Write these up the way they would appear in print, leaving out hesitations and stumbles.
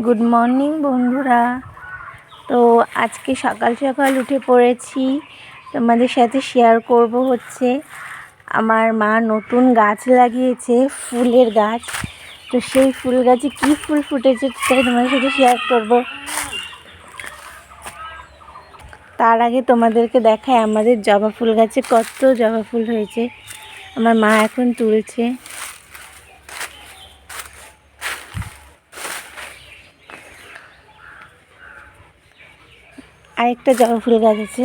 Good morning বন্ধুরা। তো আজকে সকাল সকাল উঠে পড়েছি, তোমাদের সাথে শেয়ার করব হচ্ছে আমার মা নতুন গাছ লাগিয়েছে, ফুলের গাছ। তো সেই ফুল গাছে কী ফুল ফুটেছে সেটা তোমাদের সাথে শেয়ার করব। তার আগে তোমাদেরকে দেখায় আমাদের জবা ফুল গাছে কত জবা ফুল হয়েছে। আমার মা এখন তুলছে। আরেকটা জবা ফুল গাছ আছে।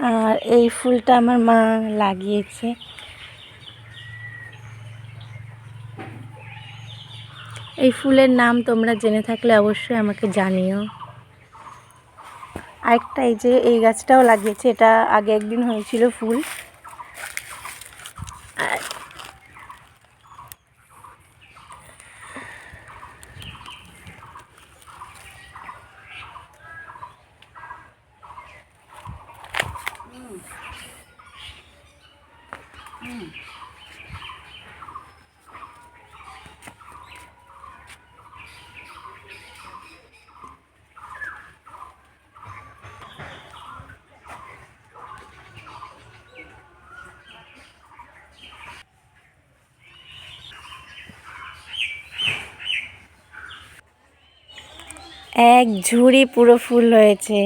আর এই ফুলটা আমার মা লাগিয়েছে। এই ফুলের নাম তোমরা জেনে থাকলে অবশ্যই আমাকে জানিও। আরেকটা এই যে এই গাছটাও লাগিয়েছে, এটা আগে একদিন হয়েছিল ফুল। এক ঝুড়ি পুরো ফুল হয়েছে।